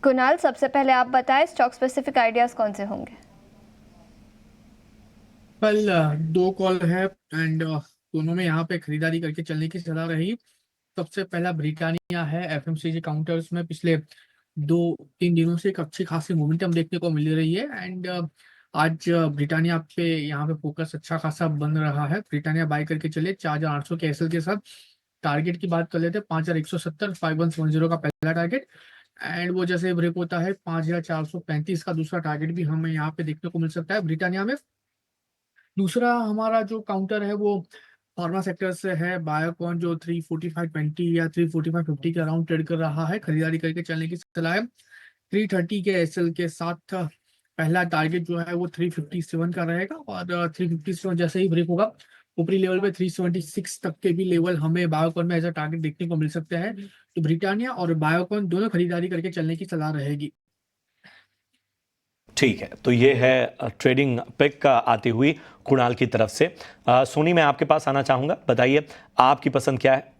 कुणाल, सबसे पहले आप बताएं स्टॉक स्पेसिफिक आइडियाज कौन से होंगे? कल दो कॉल है एंड दोनों में यहाँ पे खरीदारी करके चलने की सलाह रही। सबसे पहला ब्रिटानिया है। एफएमसीजी काउंटर्स में पिछले 2-3 दिनों से एक अच्छी खासी मोमेंटम देखने को मिल रही है एंड आज ब्रिटानिया पे यहाँ पे फोकस अच्छा खासा बन रहा है। ब्रिटानिया बाय करके चले 4,800 के एसएल के साथ। टारगेट की बात कर लेते हैं 5,170, 5110 का पहला टारगेट एंड वो जैसे ब्रेक होता है 5,435 का दूसरा टारगेट भी हमें यहाँ पे देखने को मिल सकता है ब्रिटानिया में। दूसरा हमारा जो काउंटर है वो फार्मा सेक्टर से है। बायोकॉन जो 345.20 या 345.50 के अराउंड ट्रेड कर रहा है, खरीदारी करके चलने की सलाह है। 330 के एसएल के साथ पहला टारगेट जो है वो 357 का रहेगा और 357 जैसे ही ब्रेक होगा ऊपरी लेवल पे 376 तक के भी लेवल हमें बायोकॉन में एज अ टारगेट देखने को मिल सकते हैं। तो ब्रिटानिया और बायोकॉन दोनों खरीदारी करके चलने की सलाह रहेगी। ठीक है, तो ये है ट्रेडिंग पिक आती हुई कुणाल की तरफ से। सोनी, मैं आपके पास आना चाहूंगा, बताइए आपकी पसंद क्या है?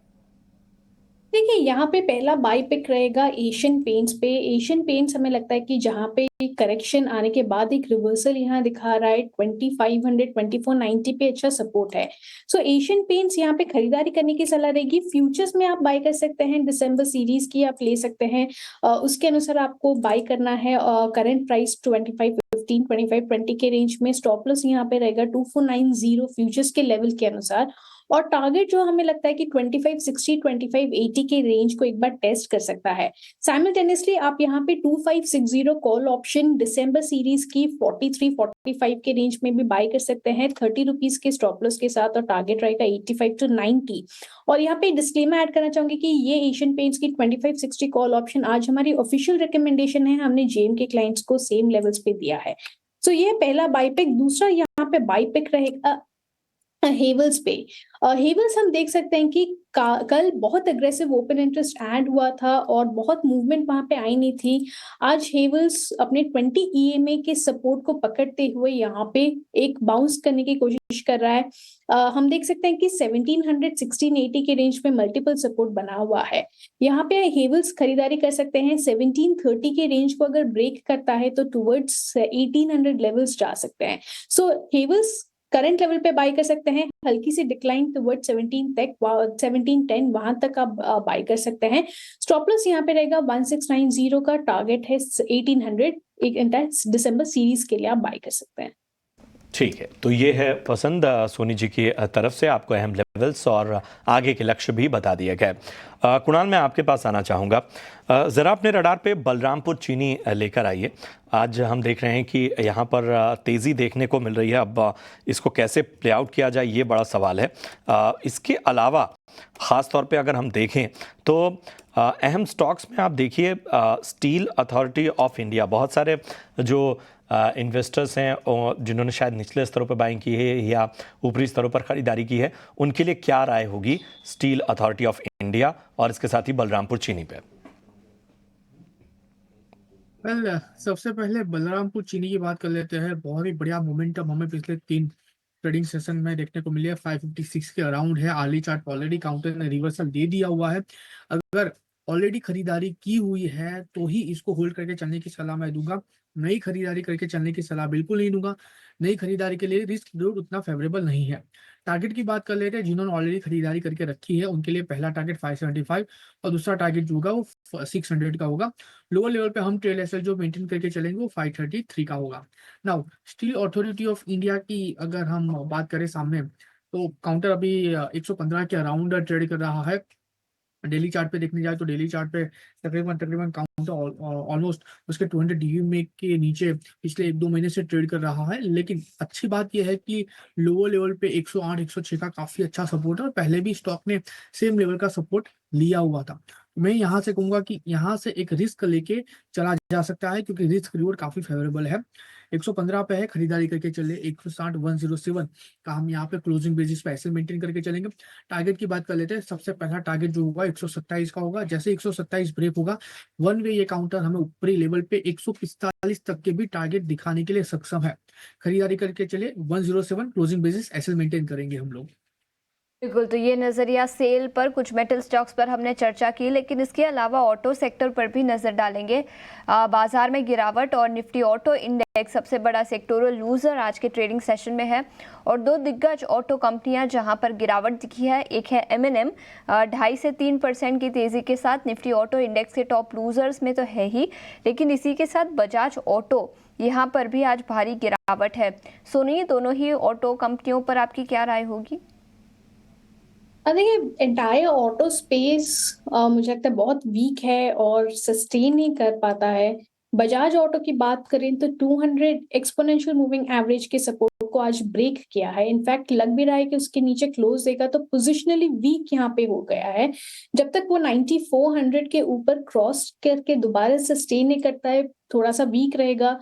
देखिए, यहाँ पे पहला बाई पिक रहेगा एशियन पेंट्स पे। एशियन पेंट्स हमें लगता है कि जहाँ पे करेक्शन आने के बाद एक रिवर्सल यहाँ दिखा रहा है 2500 2490 पे अच्छा सपोर्ट है। सो एशियन पेंट्स यहाँ पे खरीदारी करने की सलाह रहेगी। फ्यूचर्स में आप बाय कर सकते हैं, दिसंबर सीरीज की आप ले सकते हैं। उसके अनुसार आपको बाय करना है। करंट प्राइस 2515 2520 के रेंज में। स्टॉप लॉस यहाँ पे रहेगा 2490 फ्यूचर्स के लेवल के अनुसार। और टारगेट जो हमें लगता है कि 2560 2580 के रेंज को एक बार टेस्ट कर सकता है। साइमल्टेनियसली आप यहाँ पे 2560 कॉल ऑप्शन दिसंबर सीरीज की 43 45 के रेंज में भी बाय कर सकते हैं 30 रुपीज के स्टॉप लॉस के साथ। और टारगेट रहेगा 85 to 90। और यहाँ पे डिस्क्लेमर ऐड करना चाहूंगी कि ये एशियन पेंट्स की 2560 कॉल ऑप्शन आज हमारी ऑफिशियल रिकमेंडेशन है। हमने जेएम के क्लाइंट्स को सेम लेवल्स पे दिया है। तो ये पहला बाय पिक। दूसरा यहाँ पे बाय पिक रहेगा हेवल्स पे। हेवल्स हम देख सकते हैं कि कल बहुत अग्रेसिव ओपन इंटरेस्ट ऐड हुआ था और बहुत मूवमेंट वहां पे आई नहीं थी। आज हेवल्स अपने 20 ईएमए के सपोर्ट को पकड़ते हुए यहाँ पे एक बाउंस करने की कोशिश कर रहा है। हम देख सकते हैं कि 1700 1680 के रेंज में मल्टीपल सपोर्ट बना हुआ है। यहाँ पे हेवल्स खरीदारी कर सकते हैं। 1730 के रेंज को अगर ब्रेक करता है तो टुवर्ड्स 1800 लेवल्स जा सकते हैं। सो हेवल्स करंट लेवल पे बाय कर सकते हैं। हल्की सी डिक्लाइन टुवर्ड 17 तक 1710 वहां तक आप बाय कर सकते हैं। स्टॉप लॉस यहाँ पे रहेगा 1690 का। टारगेट है 1800। एक दिसंबर सीरीज के लिए आप बाय कर सकते हैं। ठीक है, तो ये है पसंद सोनी जी की तरफ से। आपको अहम लेवल्स और आगे के लक्ष्य भी बता दिए गए। कुणाल, मैं आपके पास आना चाहूँगा। ज़रा अपने रडार पे बलरामपुर चीनी लेकर आइए। आज हम देख रहे हैं कि यहाँ पर तेज़ी देखने को मिल रही है। अब इसको कैसे प्ले आउट किया जाए, ये बड़ा सवाल है। इसके अलावा ख़ास तौर पे अगर हम देखें तो अहम स्टॉक्स में आप देखिए स्टील अथॉरिटी ऑफ इंडिया, बहुत सारे जो इन्वेस्टर्स हैं और जिन्होंने शायद निचले स्तरों पर बाइंग की है या ऊपरी स्तरों पर खरीदारी की है, उनके लिए क्या राय होगी स्टील अथॉरिटी ऑफ इंडिया और इसके साथ ही बलरामपुर चीनी पे? वेल, सबसे पहले बलरामपुर चीनी की बात कर लेते हैं। बहुत ही बढ़िया मोमेंटम हमें पिछले 3 ट्रेडिंग सेशन में देखने को मिली है। 556 के अराउंड है। आर्ली चार्ट ऑलरेडी काउंटर ने रिवर्सल दे दिया हुआ है। अगर ऑलरेडी खरीदारी की हुई है तो ही इसको होल्ड करके चलने की सलाह मैं दूंगा। नई खरीदारी करके चलने की सलाह बिल्कुल नहीं दूंगा। नई खरीदारी के लिए रिस्क रिवॉर्ड उतना फेवरेबल नहीं है। टारगेट की बात कर लेते हैं। जिन्होंने ऑलरेडी खरीदारी करके रखी है उनके लिए पहला टारगेट 575 और दूसरा टारगेट जो होगा वो 600 का होगा। लोअर लेवल पे हम ट्रेल एसएल जो मेंटेन करके चलेंगे वो 533 का होगा। Now steel authority of India की अगर हम बात करें सामने, तो काउंटर अभी 115 के अराउंड ट्रेड कर रहा है। डेली चार्ट पे देखने जाए तो डेली चार्ट पे तकरीबन तकरीबन काउंटर ऑलमोस्ट उसके 200 डीयू में के नीचे पिछले 1-2 महीने से ट्रेड कर रहा है। लेकिन अच्छी बात यह है कि लोअर लेवल पे 108 106 का काफी अच्छा सपोर्ट है और पहले भी स्टॉक ने सेम लेवल का सपोर्ट लिया हुआ था। मैं यहाँ से कहूंगा कि यहाँ से एक रिस्क लेके चला जा सकता है क्योंकि रिस्क रिवॉर्ड काफी फेवरेबल है। 115 पे है, खरीदारी करके चले। 160 107 का हम यहाँ पे क्लोजिंग बेसिस पे ऐसे मेंटेन करके चलेंगे। टारगेट की बात कर लेते हैं। सबसे पहला टारगेट जो होगा 127 का होगा। जैसे 127 ब्रेक होगा वन वे ये काउंटर हमें ऊपरी लेवल पे 145 तक के भी टारगेट दिखाने के लिए सक्षम है। खरीदारी करके चले 107 क्लोजिंग बेसिस ऐसे मेंटेन करेंगे हम लोग। बिल्कुल, तो ये नज़रिया सेल पर कुछ मेटल स्टॉक्स पर हमने चर्चा की, लेकिन इसके अलावा ऑटो सेक्टर पर भी नज़र डालेंगे। बाजार में गिरावट और निफ्टी ऑटो इंडेक्स सबसे बड़ा सेक्टोरल लूजर आज के ट्रेडिंग सेशन में है और दो दिग्गज ऑटो कंपनियां जहां पर गिरावट दिखी है, एक है M&M 2.5 से 3% की तेज़ी के साथ निफ्टी ऑटो इंडेक्स के टॉप लूजर्स में तो है ही, लेकिन इसी के साथ बजाज ऑटो यहाँ पर भी आज भारी गिरावट है। सोनी, दोनों ही ऑटो कंपनियों पर आपकी क्या राय होगी? देखिए एंटायर ऑटो स्पेस मुझे लगता है बहुत वीक है और सस्टेन नहीं कर पाता है। बजाज ऑटो की बात करें तो 200 एक्सपोनेंशियल मूविंग एवरेज के सपोर्ट को आज ब्रेक किया है। इनफैक्ट लग भी रहा है कि उसके नीचे क्लोज देगा तो पोजिशनली वीक यहाँ पे हो गया है। जब तक वो 9400 के ऊपर क्रॉस करके दोबारा सस्टेन नहीं करता है, थोड़ा सा वीक रहेगा,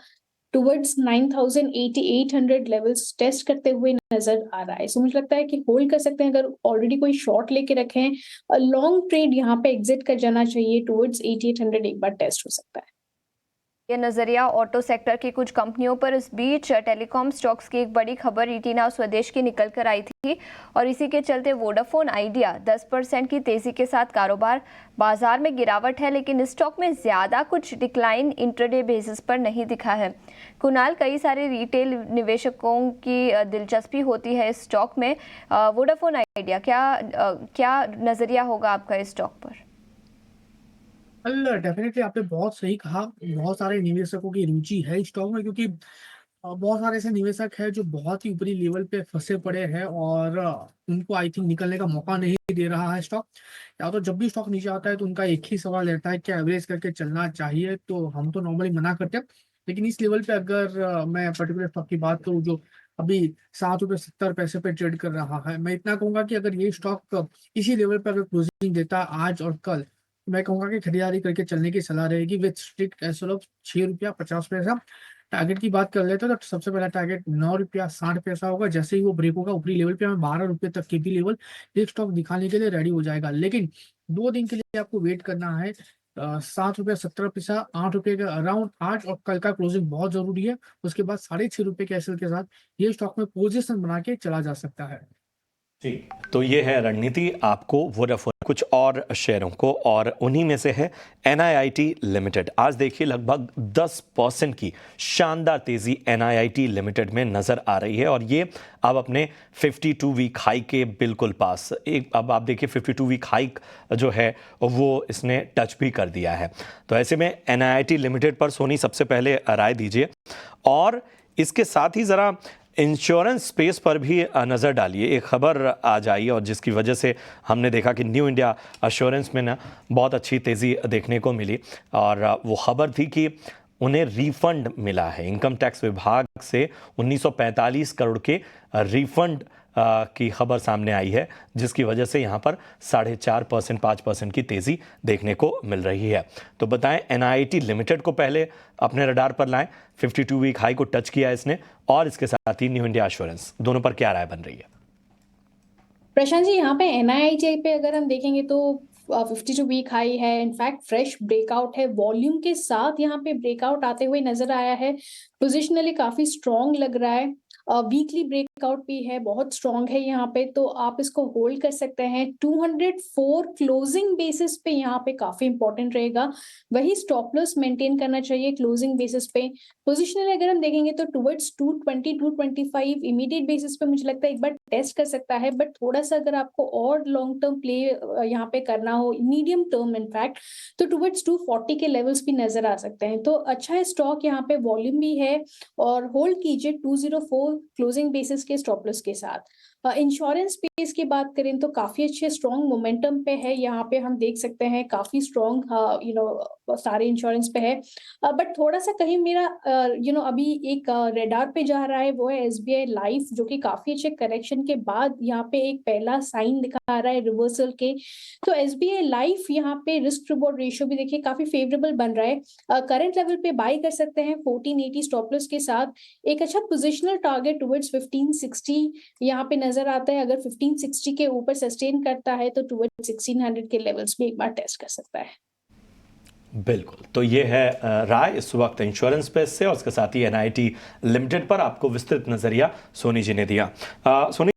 टुवर्ड्स 9800 लेवल्स टेस्ट करते हुए नजर आ रहा है। सो मुझे लगता है कि होल्ड कर सकते हैं अगर ऑलरेडी कोई शॉर्ट लेके रखे हैं। लॉन्ग ट्रेड यहाँ पे एग्जिट कर जाना चाहिए, टुवर्ड्स 8800 एक बार टेस्ट हो सकता है। ये नजरिया ऑटो सेक्टर की कुछ कंपनियों पर। इस बीच टेलीकॉम स्टॉक्स की एक बड़ी खबर ईटीना स्वदेश की निकल कर आई थी और इसी के चलते वोडाफोन आइडिया 10% की तेजी के साथ कारोबार। बाजार में गिरावट है, लेकिन इस स्टॉक में ज्यादा कुछ डिक्लाइन इंट्राडे बेसिस पर नहीं दिखा है। कुणाल, कई सारे रिटेल निवेशकों की दिलचस्पी होती है इस स्टॉक में। वोडाफोन आइडिया क्या नजरिया होगा आपका इस स्टॉक पर? डेफिनेटली आपने बहुत सही कहा। बहुत सारे निवेशकों की रुचि है इस स्टॉक में, क्योंकि बहुत सारे ऐसे निवेशक हैं जो बहुत ही ऊपरी लेवल पे फंसे पड़े हैं और उनको आई थिंक निकलने का मौका नहीं दे रहा है स्टॉक। या तो जब भी स्टॉक नीचे आता है तो उनका एक ही सवाल रहता है कि एवरेज करके चलना चाहिए, तो हम तो नॉर्मली मना करते हैं। लेकिन इस लेवल पे अगर मैं पर्टिकुलर स्टॉक की बात करूँ जो अभी ₹7.70 पे ट्रेड कर रहा है, मैं इतना कहूंगा कि अगर ये स्टॉक इसी लेवल पे अगर क्लोजिंग देता है आज और कल, मैं कहूंगा कि खरीदारी करके चलने की सलाह रहेगी with strict S of ₹6.50। Target की बात कर लेते हैं तो सबसे पहला टारगेट ₹9.60 होगा। जैसे ही वो ब्रेक होगा ऊपरी लेवल पे, हमें ₹12 तक के भी लेवल एक स्टॉक दिखाने के लिए रेडी हो जाएगा। लेकिन 2 दिन के लिए आपको वेट करना है। ₹7.70, ₹8 के अराउंड आज और कल का क्लोजिंग बहुत जरूरी है। उसके बाद ₹6.5 के एसएल के साथ ये स्टॉक में पोजिशन बना के चला जा सकता है। जी, तो ये है रणनीति आपको वोडाफोन, कुछ और शेयरों को, और उन्हीं में से है NIIT लिमिटेड। आज देखिए लगभग 10% की शानदार तेजी NIIT लिमिटेड में नजर आ रही है और ये अब अपने 52 वीक हाई के बिल्कुल पास। अब आप देखिए 52 वीक हाई जो है वो इसने टच भी कर दिया है। तो ऐसे में NIIT लिमिटेड पर सोनी सबसे पहले राय दीजिए और इसके साथ ही जरा इंश्योरेंस स्पेस पर भी नज़र डालिए। एक खबर आज आई और जिसकी वजह से हमने देखा कि न्यू इंडिया एश्योरेंस में ना बहुत अच्छी तेज़ी देखने को मिली और वो खबर थी कि उन्हें रिफंड मिला है। इनकम टैक्स विभाग से 1945 करोड़ के रिफंड की खबर सामने आई है, जिसकी वजह से यहाँ पर 4.5%, 5% की तेज़ी देखने को मिल रही है। तो बताएं, NIIT लिमिटेड को पहले अपने रडार पर लाएं। 52 वीक हाई को टच किया इसने और इसके साथ ही न्यू इंडिया एश्योरेंस, दोनों पर क्या राय बन रही है? प्रशांत जी, यहाँ पे NIIT पे अगर हम देखेंगे तो 52 वीक हाई है। इनफैक्ट फ्रेश ब्रेकआउट है, वॉल्यूम के साथ यहाँ पे ब्रेकआउट आते हुए नजर आया है। पोजिशनली काफी स्ट्रॉन्ग लग रहा है। वीकली ब्रेकआउट भी है, बहुत स्ट्रॉन्ग है यहाँ पे, तो आप इसको होल्ड कर सकते हैं। 204 क्लोजिंग बेसिस पे यहाँ पे काफी इंपॉर्टेंट रहेगा। वही स्टॉप लॉस मेंटेन करना चाहिए क्लोजिंग बेसिस पे। पोजिशनली अगर हम देखेंगे तो टुवर्ड्स 220, 225 इमीडिएट बेसिस पे मुझे लगता है एक बार टेस्ट कर सकता है। बट थोड़ा सा अगर आपको और लॉन्ग टर्म प्ले यहाँ पे करना हो, मीडियम टर्म इनफैक्ट, तो टुवर्ड्स 240 के लेवल्स भी नजर आ सकते हैं। तो अच्छा है स्टॉक, यहाँ पे वॉल्यूम भी है और होल्ड कीजिए 204 क्लोजिंग बेसिस के स्टॉप लॉस के साथ। इंश्योरेंस स्पेस की बात करें तो काफी अच्छे स्ट्रॉन्ग मोमेंटम पे है। यहाँ पे हम देख सकते हैं काफी स्ट्रॉन्ग सारे इंश्योरेंस पे है। बट थोड़ा सा कहीं मेरा अभी एक रेडार पे जा रहा है, वो है SBI लाइफ, जो कि काफी अच्छे करेक्शन के बाद यहाँ पे एक पहला साइन दिखा रहा है रिवर्सल के। तो SBI लाइफ यहाँ पे रिस्क रिवॉर्ड रेशियो भी देखिए काफी फेवरेबल बन रहा है। करंट लेवल पे बाई कर सकते हैं 1480 स्टॉप लॉस के साथ। एक अच्छा पोजिशनल टारगेट टुवर्ड्स 1560 यहाँ पे नजर आता है। अगर 1560 के ऊपर सस्टेन करता है तो टुवर्ड्स 1600 के लेवल्स भी एक बार टेस्ट कर सकता है। बिल्कुल, तो ये है राय इस वक्त इंश्योरेंस स्पेस से और उसके साथ ही NIIT लिमिटेड पर आपको विस्तृत नजरिया सोनी जी ने दिया। सोनी